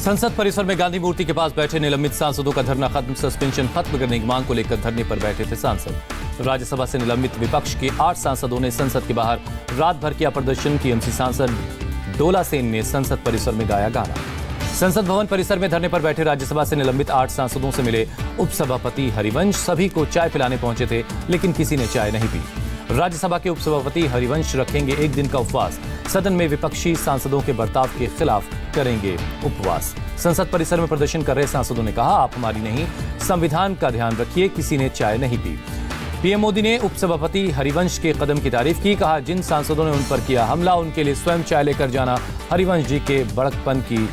संसद परिसर में गांधी मूर्ति के पास बैठे निलंबित सांसदों का धरना खत्म। सस्पेंशन खत्म करने की मांग को लेकर धरने पर बैठे थे सांसद। राज्यसभा से निलंबित विपक्ष के 8 सांसदों ने संसद के बाहर रात भर किया प्रदर्शन। टीएमसी सांसद डोला सेन ने संसद परिसर में गाया गाना। संसद भवन परिसर में धरने पर बैठे राज्यसभा से निलंबित 8 सांसदों से मिले उपसभापति हरिवंश सभी को चाय पिलाने पहुंचे थे, लेकिन किसी ने चाय नहीं पी। राज्यसभा के उपसभापति हरिवंश रखेंगे 1 दिन का उपवास। सदन में विपक्षी सांसदों के बर्ताव के खिलाफ करेंगे उपवास। संसद परिसर में प्रदर्शन कर रहे सांसदों ने कहा, आप हमारी नहीं, संविधान का ध्यान रखिए। किसी ने चाय नहीं पी। पीएम मोदी ने उपसभापति हरिवंश के कदम की तारीफ की। कहा, जिन सांसदों ने उन पर किया हमला, उनके लिए स्वयं चाय लेकर जाना हरिवंश जी के बड़कपन की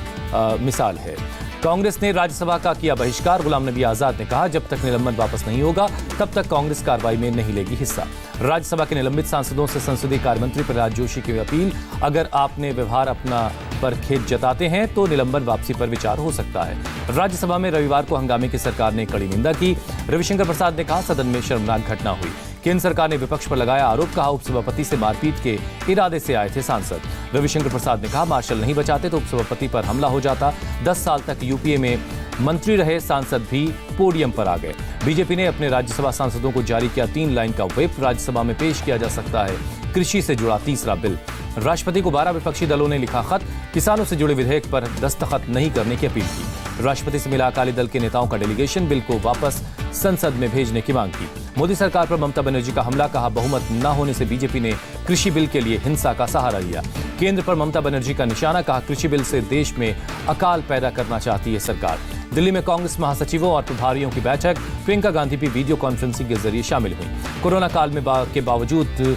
मिसाल है। कांग्रेस ने राज्यसभा का किया बहिष्कार। गुलाम नबी आजाद ने कहा, जब तक निलंबन वापस नहीं होगा तब तक कांग्रेस कार्रवाई में नहीं लेगी हिस्सा। राज्यसभा के निलंबित सांसदों से संसदीय कार्य मंत्री प्रहलाद जोशी की अपील, अगर आपने व्यवहार अपना पर खेद जताते हैं तो निलंबन वापसी पर विचार हो सकता है। राज्यसभा में रविवार को हंगामे की सरकार ने कड़ी निंदा की। रविशंकर प्रसाद ने कहा, सदन में शर्मनाक घटना हुई। केंद्र सरकार ने विपक्ष पर लगाया आरोप। कहा, उपसभापति से मारपीट के इरादे से आए थे सांसद। रविशंकर प्रसाद ने कहा, मार्शल नहीं बचाते तो उपसभापति पर हमला हो जाता। 10 साल तक यूपीए में मंत्री रहे सांसद भी पोडियम पर आ गए। बीजेपी ने अपने राज्यसभा सांसदों को जारी किया 3 लाइन का व्हिप। राज्यसभा में पेश किया जा सकता है कृषि से जुड़ा तीसरा बिल। राष्ट्रपति को 12 विपक्षी दलों ने लिखा खत। किसानों से जुड़े विधेयक पर दस्तखत नहीं करने की अपील की। राष्ट्रपति से मिला अकाली दल के नेताओं का डेलीगेशन। बिल को वापस संसद में भेजने की मांग की। मोदी सरकार पर ममता बनर्जी का हमला। कहा, बहुमत न होने से बीजेपी ने कृषि बिल के लिए हिंसा का सहारा लिया। केंद्र पर ममता बनर्जी का निशाना। कहा, कृषि बिल से देश में अकाल पैदा करना चाहती है सरकार। दिल्ली में कांग्रेस महासचिवों और प्रभारियों की बैठक। प्रियंका गांधी भी वीडियो कॉन्फ्रेंसिंग के जरिए शामिल हुई। कोरोना काल में के बावजूद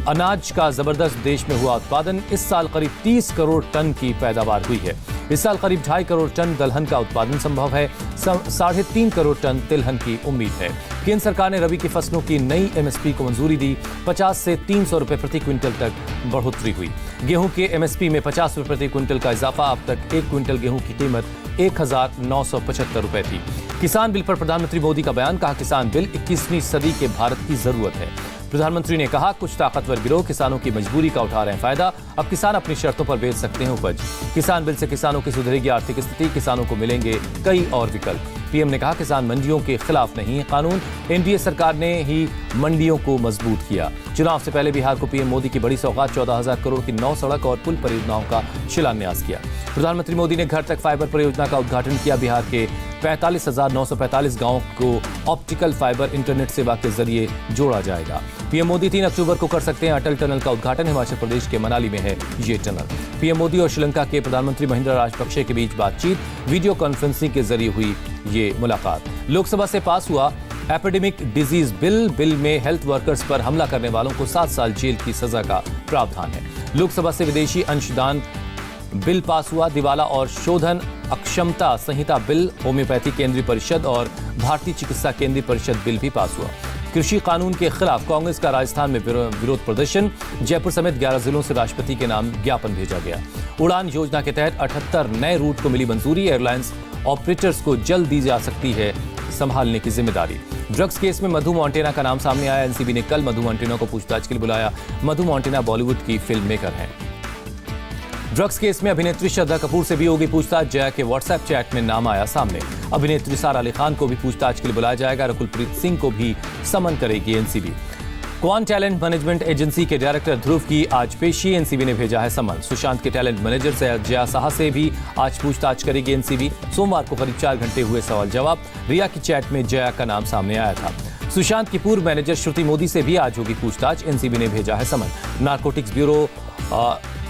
अनाज का जबरदस्त देश में हुआ उत्पादन। इस साल करीब 30 करोड़ टन की पैदावार हुई है। इस साल करीब 2.5 करोड़ टन दलहन का उत्पादन संभव है। 3.5 करोड़ टन तिलहन की उम्मीद है। केंद्र सरकार ने रबी की फसलों की नई एमएसपी को मंजूरी दी। 50 से 300 रुपए प्रति क्विंटल तक बढ़ोतरी हुई। गेहूं के एमएसपी में 50 रुपए प्रति क्विंटल का इजाफा। अब तक 1 क्विंटल गेहूं की कीमत 1975 रुपए थी। किसान बिल पर प्रधानमंत्री मोदी का बयान। कहा, किसान बिल 21वीं सदी के भारत की जरूरत है। प्रधानमंत्री ने कहा, कुछ ताकतवर गिरोह किसानों की मजबूरी का उठा रहे हैं फायदा। अब किसान अपनी शर्तों पर बेच सकते हैं उपज। किसान बिल से किसानों की सुधरेगी आर्थिक स्थिति। किसानों को मिलेंगे कई और विकल्प। पीएम ने कहा, किसान मंडियों के खिलाफ नहीं है कानून। एनडीए सरकार ने ही मंडियों को मजबूत किया। चुनाव से पहले बिहार को पीएम मोदी की बड़ी सौगात 14,000 करोड़ की 9 सड़क और पुल परियोजनाओं का शिलान्यास किया। प्रधानमंत्री मोदी ने घर तक फाइबर परियोजना का उद्घाटन किया। बिहार के 45,945 गांवों को ऑप्टिकल फाइबर इंटरनेट सेवा के जरिए जोड़ा जाएगा। पीएम मोदी 3 अक्टूबर को कर सकते हैं अटल टनल का उद्घाटन। हिमाचल प्रदेश के मनाली में है ये टनल। पीएम मोदी और श्रीलंका के प्रधानमंत्री महिंद्रा राजपक्षे के बीच बातचीत। वीडियो कॉन्फ्रेंसिंग के जरिए हुई ये मुलाकात। लोकसभा से पास हुआ एपिडेमिक डिजीज बिल। बिल में हेल्थ वर्कर्स पर हमला करने वालों को 7 साल जेल की सजा का प्रावधान है। लोकसभा से विदेशी अंशदान बिल पास हुआ। दिवाला और शोधन अक्षमता संहिता बिल। होम्योपैथी केंद्रीय परिषद और भारतीय चिकित्सा केंद्रीय परिषद बिल भी पास हुआ। कृषि कानून के खिलाफ कांग्रेस का राजस्थान में विरोध प्रदर्शन। जयपुर समेत 11 जिलों से राष्ट्रपति के नाम ज्ञापन भेजा गया। उड़ान योजना के तहत 78 नए रूट को मिली मंजूरी। एयरलाइंस ऑपरेटर्स को जल्द दी जा सकती है संभालने की जिम्मेदारी। ड्रग्स केस में मधु मोंटेना का नाम सामने आया। एनसीबी ने कल मधु मोंटेना को पूछताछ के लिए बुलाया। मधु मोंटेना बॉलीवुड की फिल्म मेकर हैं। ड्रग्स केस में अभिनेत्री श्रद्धा कपूर से भी होगी पूछताछ। जया के व्हाट्सएप चैट में नाम आया सामने। अभिनेत्री सारा अली खान को भी पूछताछ के लिए बुलाया जाएगा। रकुलप्रीत सिंह को भी समन करेगी NCB. Kwan talent management agency के डायरेक्टर ध्रुव की आज पेशी। एनसीबी ने भेजा है समन। सुशांत के टैलेंट मैनेजर जया साहा से भी आज पूछताछ करेगी एनसीबी। सोमवार को करीब 4 घंटे हुए सवाल जवाब। रिया की चैट में जया का नाम सामने आया था। सुशांत की पूर्व मैनेजर श्रुति मोदी से भी आज होगी पूछताछ। एनसीबी ने भेजा है समन। नारकोटिक्स ब्यूरो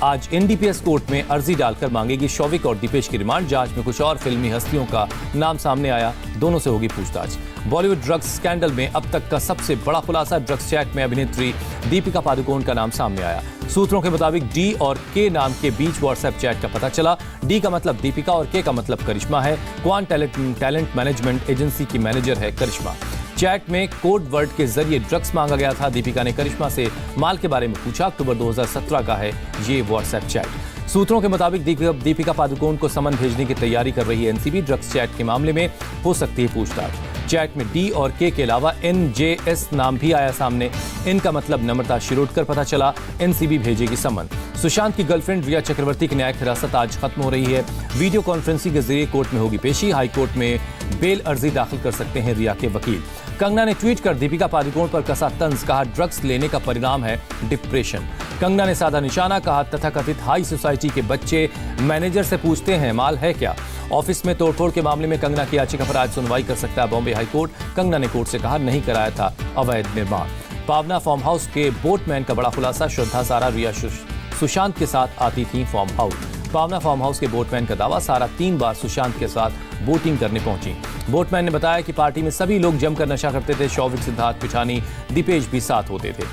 आज एनडीपीएस कोर्ट में अर्जी डालकर मांगेगी शौविक और दीपेश की रिमांड। जांच में कुछ और फिल्मी हस्तियों का नाम सामने आया। दोनों से होगी पूछताछ। बॉलीवुड ड्रग्स स्कैंडल में अब तक का सबसे बड़ा खुलासा। ड्रग्स चैट में अभिनेत्री दीपिका पादुकोण का नाम सामने आया। सूत्रों के मुताबिक डी और के नाम के बीच व्हाट्सएप चैट का पता चला। डी का मतलब दीपिका और के का मतलब करिश्मा है। क्वान टैलेंट मैनेजमेंट एजेंसी की मैनेजर है करिश्मा। चैट में कोड वर्ड के जरिए ड्रग्स मांगा गया था। दीपिका ने करिश्मा से माल के बारे में पूछा। अक्टूबर 2017 का है ये व्हाट्सएप चैट। सूत्रों के मुताबिक दीपिका पादुकोण को समन भेजने की तैयारी कर रही है एनसीबी। ड्रग्स चैट के मामले में हो सकती है पूछताछ। चैट में डी और के अलावा NJS नाम भी आया सामने। इनका मतलब नम्रता शिरोडकर पता चला। एनसीबी भेजेगी समन। सुशांत की गर्लफ्रेंड रिया चक्रवर्ती की न्यायिक हिरासत आज खत्म हो रही है। वीडियो कॉन्फ्रेंसिंग के जरिए कोर्ट में होगी पेशी। हाई कोर्ट में बेल अर्जी दाखिल कर सकते हैं रिया के वकील। कंगना ने ट्वीट कर दीपिका पादुकोण पर कसा तंज, कहा ड्रग्स लेने का परिणाम है डिप्रेशन। कंगना ने साधा निशाना, कहा तथाकथित हाई सोसाइटी के बच्चे मैनेजर से पूछते हैं माल है क्या। ऑफिस में तोड़फोड़ के मामले में कंगना की याचिका पर आज सुनवाई कर सकता है बॉम्बे हाई कोर्ट। कंगना ने कोर्ट से कहा नहीं कराया था अवैध निर्माण। पावना फार्म हाउस के बोटमैन का बड़ा खुलासा, श्रद्धा सारा रिया सुशांत के साथ आती थी फार्म हाउस। पावना फार्म हाउस के बोटमैन का दावा, सारा 3 बार सुशांत के साथ बोटिंग करने पहुंची। बोटमैन ने बताया कि पार्टी में सभी लोग जमकर नशा करते थे। शौविक, सिद्धार्थ पिठानी, दीपेश भी साथ होते थे।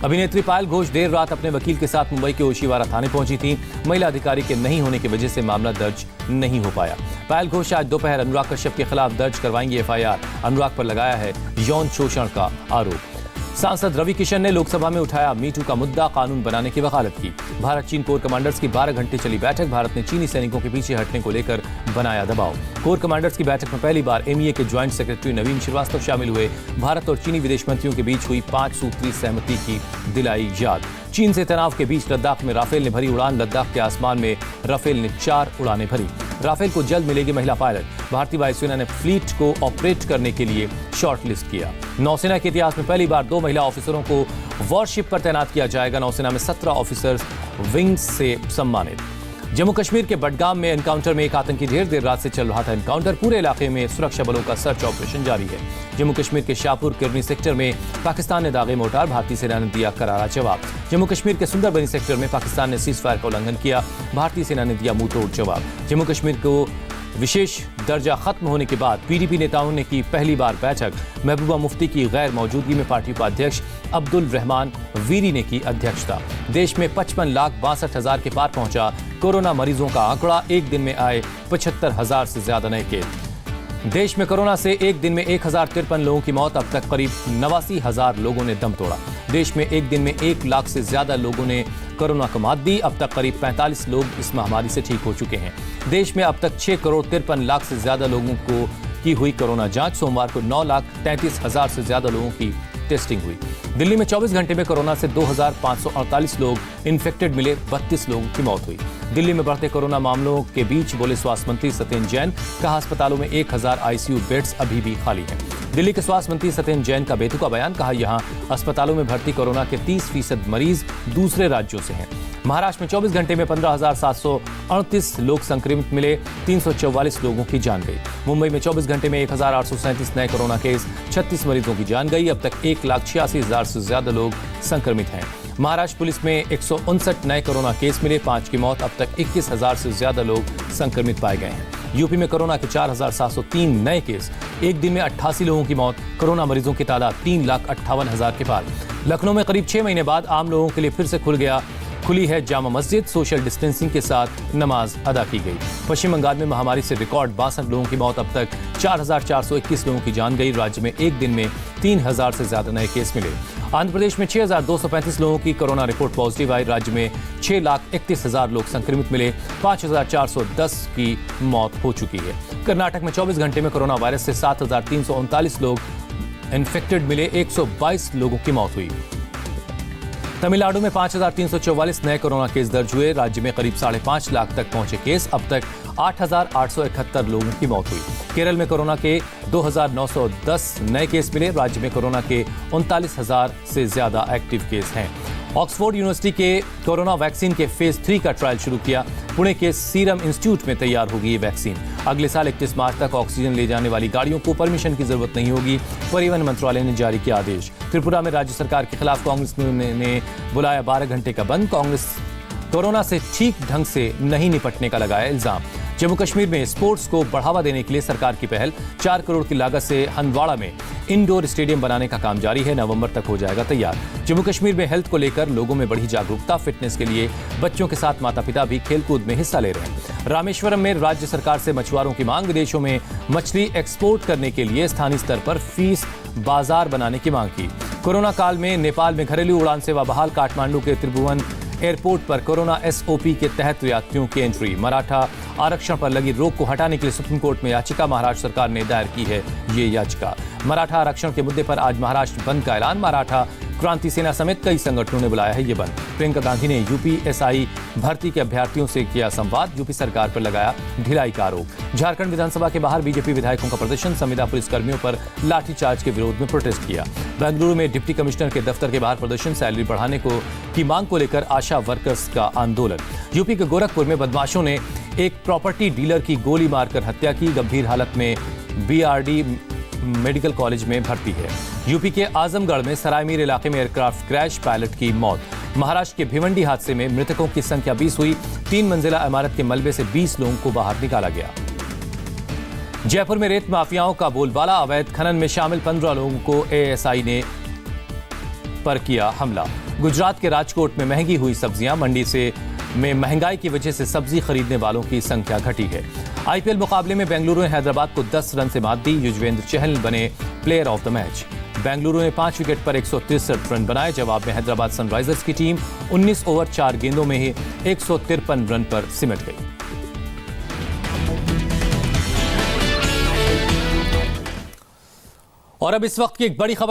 अभिनेत्री पायल घोष देर रात अपने वकील के साथ मुंबई के ओशिवारा थाने पहुंची थी। महिला अधिकारी के नहीं होने की वजह से मामला दर्ज नहीं हो पाया। पायल घोष आज दोपहर अनुराग कश्यप के खिलाफ दर्ज करवाएंगी FIR। अनुराग पर लगाया है यौन शोषण का आरोप। सांसद रवि किशन ने लोकसभा में उठाया मीटू का मुद्दा, कानून बनाने की वकालत की। भारत चीन कोर कमांडर्स की 12 घंटे चली बैठक। भारत ने चीनी सैनिकों के पीछे हटने को लेकर बनाया दबाव। कोर कमांडर्स की बैठक में पहली बार MEA के ज्वाइंट सेक्रेटरी नवीन श्रीवास्तव शामिल हुए। भारत और चीनी विदेश मंत्रियों के बीच हुई 5 सूत्री सहमति की दिलाई याद। चीन से तनाव के बीच लद्दाख में राफेल ने भरी उड़ान। लद्दाख के आसमान में राफेल ने 4 उड़ानें भरी। राफेल को जल्द मिलेगी महिला पायलट। भारतीय वायुसेना ने फ्लीट को ऑपरेट करने के लिए शॉर्टलिस्ट किया। नौसेना के इतिहास में पहली बार 2 महिला ऑफिसरों को वॉरशिप पर तैनात किया जाएगा। नौसेना में 17 ऑफिसर्स विंग्स से सम्मानित। जम्मू कश्मीर के बडगाम में एनकाउंटर में एक आतंकी ढेर देर रात से चल रहा था एनकाउंटर। पूरे इलाके में सुरक्षा बलों का सर्च ऑपरेशन जारी है। जम्मू कश्मीर के शाहपुर किरनी सेक्टर में पाकिस्तान ने दागे मोर्टार। भारतीय सेना ने दिया करारा जवाब। जम्मू कश्मीर के सुंदरबनी सेक्टर में पाकिस्तान ने सीजफायर का उल्लंघन किया। भारतीय सेना ने दिया मुंहतोड़ जवाब। जम्मू कश्मीर को विशेष दर्जा खत्म होने के बाद PDP नेताओं ने की पहली बार बैठक। महबूबा मुफ्ती की गैर मौजूदगी में पार्टी उपाध्यक्ष अब्दुल रहमान वीरी ने की अध्यक्षता। देश में 55,62,000 के पार पहुंचा कोरोना मरीजों का आंकड़ा। एक दिन में आए 75,000 से ज्यादा नए केस। देश में कोरोना से एक दिन में 1053 लोगों की मौत। अब तक करीब 89,000 लोगों ने दम तोड़ा। देश में एक दिन में 1 लाख से ज्यादा लोगों ने कोरोना को मात दी। अब तक करीब 45 लोग इस महामारी से ठीक हो चुके हैं। देश में अब तक 6,53,00,000 से ज्यादा लोगों को की हुई कोरोना जांच। सोमवार को 9,33,000 से ज्यादा लोगों की टेस्टिंग हुई। दिल्ली में 24 घंटे में कोरोना से 2,548 लोग इन्फेक्टेड मिले। 32 लोगों की मौत हुई। दिल्ली में बढ़ते कोरोना मामलों के बीच बोले स्वास्थ्य मंत्री सत्येंद्र जैन, कहा अस्पतालों में 1000 ICU बेड्स अभी भी खाली हैं। दिल्ली के स्वास्थ्य मंत्री सत्येंद्र जैन का बेतुका बयान, कहा यहां अस्पतालों में भर्ती कोरोना के 30% मरीज दूसरे राज्यों से हैं। महाराष्ट्र में 24 घंटे में 15,738 लोग संक्रमित मिले। 344 लोगों की जान गई। मुंबई में 24 घंटे में 1,837 नए कोरोना केस। 36 मरीजों की जान गई। अब तक 1,86,000 से ज्यादा लोग संक्रमित हैं। महाराष्ट्र पुलिस में 159 नए कोरोना केस मिले। 5 की मौत। अब तक 21,000 से ज्यादा लोग संक्रमित पाए गए हैं। यूपी में कोरोना के 4,703 नए केस। एक दिन में 88 लोगों की मौत। कोरोना मरीजों की तादाद 3,58,000 के पार। लखनऊ में करीब 6 महीने बाद आम लोगों के लिए फिर से खुली है जामा मस्जिद। सोशल डिस्टेंसिंग के साथ नमाज अदा की गई। पश्चिम बंगाल में महामारी से रिकॉर्ड 62 लोगों की मौत। अब तक 4,421 लोगों की जान गई। राज्य में एक दिन में 3,000 से ज्यादा नए केस मिले। आंध्र प्रदेश में 6,235 लोगों की कोरोना रिपोर्ट पॉजिटिव आई। राज्य में 6,31,000 लोग संक्रमित मिले। 5,410 की मौत हो चुकी है। कर्नाटक में 24 घंटे में कोरोना वायरस से 7,339 लोग इन्फेक्टेड मिले। 122 लोगों की मौत हुई। तमिलनाडु में 5,344 नए कोरोना केस दर्ज हुए। राज्य में करीब 5.5 लाख तक पहुंचे केस। अब तक 8,871 लोगों की मौत हुई। केरल में कोरोना के 2,910 नए केस मिले। राज्य में कोरोना के 39,000 से ज्यादा एक्टिव केस हैं। ऑक्सफोर्ड यूनिवर्सिटी के कोरोना वैक्सीन के फेज 3 का ट्रायल शुरू किया। पुणे के सीरम इंस्टीट्यूट में तैयार होगी ये वैक्सीन। अगले साल 31 मार्च तक ऑक्सीजन ले जाने वाली गाड़ियों को परमिशन की जरूरत नहीं होगी। परिवहन मंत्रालय ने जारी किया आदेश। त्रिपुरा में राज्य सरकार के खिलाफ कांग्रेस ने बुलाया 12 घंटे का बंद। कांग्रेस कोरोना से ठीक ढंग से नहीं निपटने का लगाया इल्जाम। जम्मू कश्मीर में स्पोर्ट्स को बढ़ावा देने के लिए सरकार की पहल। 4 करोड़ की लागत से हंदवाड़ा में इंडोर स्टेडियम बनाने का काम जारी है। नवंबर तक हो जाएगा तैयार। जम्मू कश्मीर में हेल्थ को लेकर लोगों में बढ़ी जागरूकता। फिटनेस के लिए बच्चों के साथ माता पिता भी खेलकूद में हिस्सा ले रहे हैं। रामेश्वरम में राज्य सरकार से मछुआरों की मांग। विदेशों में मछली एक्सपोर्ट करने के लिए स्थानीय स्तर पर फीस बाजार बनाने की मांग की। कोरोना काल में नेपाल में घरेलू उड़ान सेवा बहाल। काठमांडू के त्रिभुवन एयरपोर्ट पर कोरोना एसओपी के तहत यात्रियों की एंट्री। मराठा आरक्षण पर लगी रोक को हटाने के लिए सुप्रीम कोर्ट में याचिका। महाराष्ट्र सरकार ने दायर की है ये याचिका। मराठा आरक्षण के मुद्दे पर आज महाराष्ट्र बंद का ऐलान। मराठा क्रांति सेना समेत कई संगठनों ने बुलाया है ये बंद। प्रियंका गांधी ने यूपीएसआई भर्ती के अभ्यर्थियों से किया संवाद। यूपी सरकार पर लगाया ढिलाई का आरोप। झारखंड विधानसभा के बाहर बीजेपी विधायकों का प्रदर्शन। संविदा पुलिसकर्मियों पर लाठीचार्ज के विरोध में प्रोटेस्ट किया। बेंगलुरु में डिप्टी कमिश्नर के दफ्तर के बाहर प्रदर्शन। सैलरी बढ़ाने की मांग को लेकर आशा वर्कर्स का आंदोलन। यूपी के गोरखपुर में बदमाशों ने एक प्रॉपर्टी डीलर की गोली मारकर हत्या की। गंभीर हालत में बीआरडी मेडिकल कॉलेज में भर्ती है। यूपी के आजमगढ़ में सरायमीर इलाके में एयरक्राफ्ट क्रैश, पायलट की मौत। महाराष्ट्र के भिवंडी हादसे में मृतकों की संख्या 20 हुई। 3 मंजिला इमारत के मलबे से 20 लोगों को बाहर निकाला गया। जयपुर में रेत माफियाओं का बोलबाला। अवैध खनन में शामिल 15 लोगों को एएसआई ने पर किया हमला। गुजरात के राजकोट में महंगी हुई सब्जियां। मंडी में महंगाई की वजह से सब्जी खरीदने वालों की संख्या घटी है। आईपीएल मुकाबले में बेंगलुरु ने हैदराबाद को 10 रन से मात दी। युजवेंद्र चहल बने player of the match. Bengaluru ने 5 विकेट पर 163 रन बनाए। जवाब में हैदराबाद सनराइजर्स की टीम 19 ओवर 4 गेंदों में ही 153 रन पर सिमट गई। और अब इस वक्त की एक बड़ी खबर